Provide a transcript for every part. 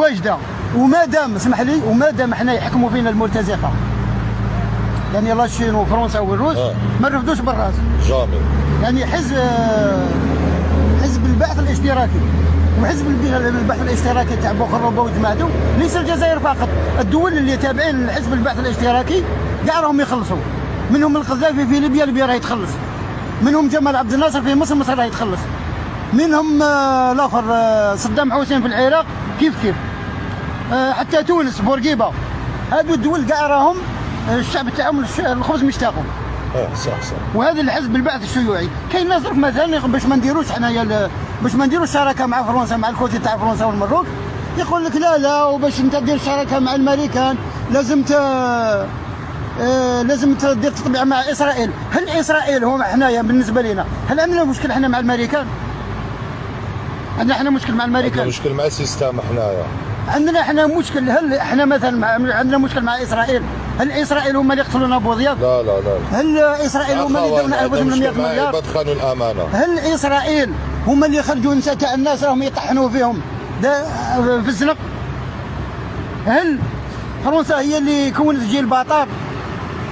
واجده، ومادام اسمح لي، ومادام حنا يحكموا فينا المرتزقه يعني لا الصين وفرنسا والروس ما نرفدوش بالراس جامي. يعني حزب البعث الاشتراكي وحزب البعث الاشتراكي تاع بوخروبه وجماعته، ليس الجزائر فقط، الدول اللي تابعين لحزب البعث الاشتراكي كاع راهم يخلصوا، منهم القذافي في ليبيا، ليبيا راه يتخلص، منهم جمال عبد الناصر في مصر، مصر راه يتخلص، منهم الاخر صدام حسين في العراق كيف حتى تونس بورقيبه، هذو الدول كاع راهم الشعب تاعهم الخبز مشتاقهم. صح. وهذا الحزب البعث الشيوعي. كاين ناس مثلا باش ما نديروش حنايا باش ما نديروش شراكه مع فرنسا، مع الكوتي تاع فرنسا والمروك، يقول لك لا وباش انت دير شراكه مع الامريكان لازم لازم تدير تطبيع مع اسرائيل. هل اسرائيل هو حنايا بالنسبه لنا هل عندنا مشكل حنا مع الامريكان؟ عندنا مشكل مع الامريكان؟ عندنا مشكل مع السيستم حنايا. عندنا احنا مشكل. هل احنا مثلا عندنا مشكل مع اسرائيل؟ هل اسرائيل هم اللي يقتلون ابو ضياف؟ لا. هل اسرائيل هم اللي يديرون انفسهم 100 مليار؟ بدخلوا الامانه. هل اسرائيل هم اللي يخرجوا نساء تاع الناس راهم يطحنوا فيهم في الزنق؟ هل فرنسا هي اللي كونت جيل باطار؟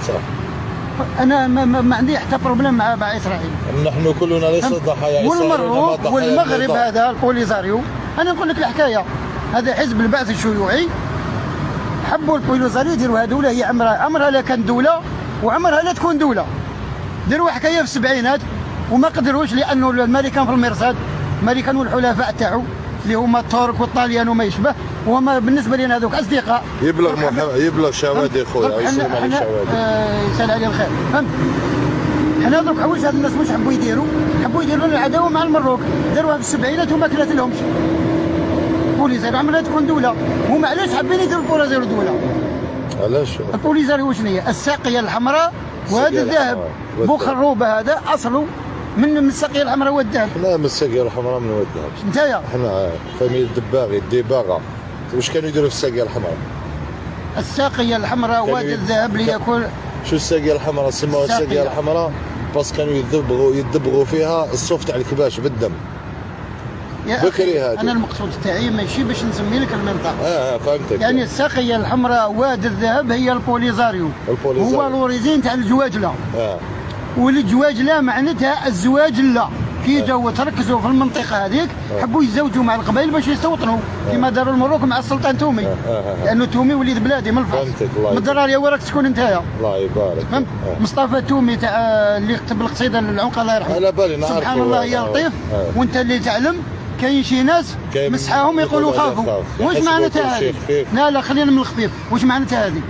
صح. انا ما عندي حتى بروبليم مع اسرائيل. نحن كلنا ليس ضحايا والمروك والمغرب هذا البوليزاريو. انا نقول لك الحكايه، هذا حزب البعث الشيوعي حبوا البوليزاريو يديروا هذولا، هي عمرها لا كانت دوله وعمرها لا تكون دوله. داروا حكايه في السبعينات وما قدروش، لانه الامريكان في المرصاد، الامريكان والحلفاء تاعو اللي هما الترك والطاليان وما يشبه، وهما بالنسبه لنا هذوك اصدقاء. يبلغ شوادي خويا، يسلم عليك شوادي. يسال عليه الخير، فهمت؟ حنا دوك حوايج هاد الناس واش حبوا يديروا لنا العداوه مع المروك، داروها في السبعينات وما كلات لهمش. البوليزاريو عمرها تكون دوله، هما علاش حابين يديروا البوليزاريو دوله؟ علاش؟ البوليزاريو واش هي؟ الساقيه الحمراء وهذا الذهب، بوخروبه هذا اصله من الساقيه الحمراء والذهب. حنا من الساقيه الحمراء من الذهب. نتايا؟ حنا فامي الدباغي الدباغه، واش كانوا يديروا في الساقيه الحمراء؟ الساقيه الحمراء وهذا الذهب ليكون. شو الساقيه الحمراء؟ سموها الساقيه الحمراء بس كانوا يدبغوا فيها الصوف تاع الكباش بالدم. بكري هذا. انا المقصود تاعي ماشي باش نسمي لك المنطقه. فهمتك. يعني الساقيه الحمراء واد الذهب هي البوليزاريو. هو الاوريجين تاع الجواجله. والجواجله معناتها الزواج لا. كي جاوا تركزوا في المنطقه هذيك حبوا يتزوجوا مع القبائل باش يستوطنوا كما داروا المروك مع السلطان تومي. لانه تومي وليد بلادي من الفاس. فهمتك. الله من الدراريه وراك تكون نتايا. الله يبارك. فهمت؟ مصطفى تومي تاع اللي كتب القصيده للعنق الله يرحمه. على بالي نعرفه. سبحان الله يا لطيف. وانت اللي تعلم كاين شي ناس مسحاهم يقولوا خافوا. واش معناتها هذه؟ لا خلينا من الخفيف، واش معناتها هذه؟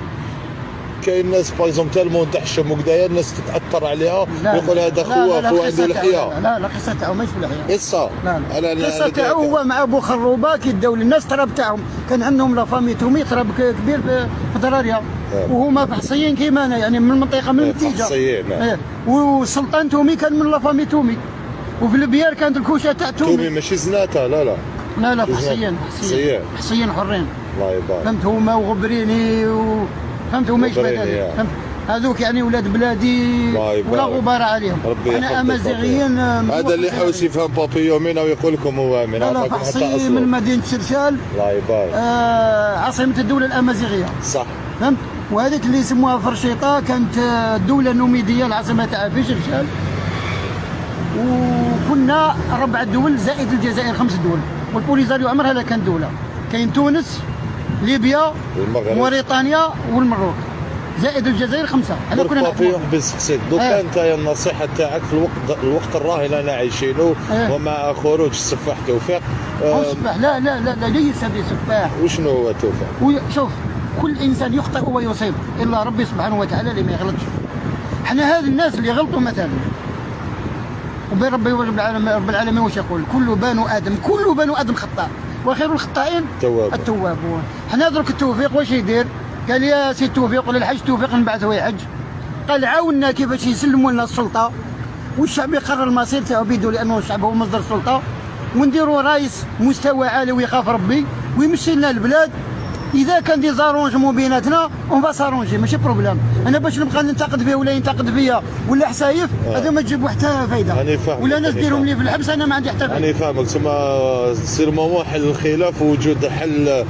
كاين ناس بايزوم تالمون تحشم وكذايا الناس تتاثر عليها يقول هذا خواف وعنده لحيه. لا القصه تاعو ماشي في اللحيه. قصه. القصه تاعو هو مع ابو خروبه كي داو للناس تراب تاعهم، كان عندهم لا فامي تومي تراب كبير في دراريا، وهما فحصيين كيما انا يعني من المنطقه من النتيجه. فحصيين. والسلطان تومي كان من لا فامي تومي، وفي البيار كانت الكوشه تاع تومي ماشي زناتها. لا فحصيين حرين. الله يبارك. فهمت؟ هما وغبريني فهمت؟ هما يشبه ذلك. فهمت؟ هذوك يعني ولاد بلادي ولا غبار عليهم. انا امازيغيين. هذا اللي حاوس يفهم بابيو منا ويقول لكم هو من. لا فحصي من مدينه شرشال. الله يبارك. عاصمه الدوله الامازيغيه. صح. فهمت؟ وهذيك اللي يسموها فرشيطه كانت الدوله النوميديه العاصمه تاعها في شرشال، وكنا 4 دول زائد الجزائر 5 دول، والبوليزاريو عمرها لا كانت دوله. كاين تونس، ليبيا، موريتانيا والمروك، زائد الجزائر 5. احنا كنا نحكموا بالسكسيك. دوكا انت النصيحه تاعك في الوقت الراهن اللي عايشينه ومع خروج السفاح توفيق. سفاح لا ليس بسفاح. وشنو هو توفيق؟ شوف، كل انسان يخطئ ويصيب الا ربي سبحانه وتعالى اللي ما يغلطش. احنا هذه الناس اللي غلطوا مثلا، وبين ربي رب العالمين واش يقول؟ كل بنو ادم خطاء وخير الخطائين التوابون. حنا درك التوفيق واش يدير؟ قال يا سي التوفيق للحج توفيق نبعثه يحج. قال عاوننا كيفاش يسلموا لنا السلطه والشعب يقرر المصير تاعو بيدو، لانه الشعب هو مصدر السلطه، ونديروا رئيس مستوى عالي ويخاف ربي ويمشي لنا البلاد. اذا كان دي زارونجمون بيناتنا اون فا سارونجي ماشي بروبليم. انا باش نبقى ننتقد فيه ولا ينتقد فيا ولا حسايف هذا ما تجيب حتى فايده. ولا ناس ديرهم لي في الحبس انا ما عندي حتى فايده. انا فاهمك. ثم سير موضوع حل الخلاف ووجود حل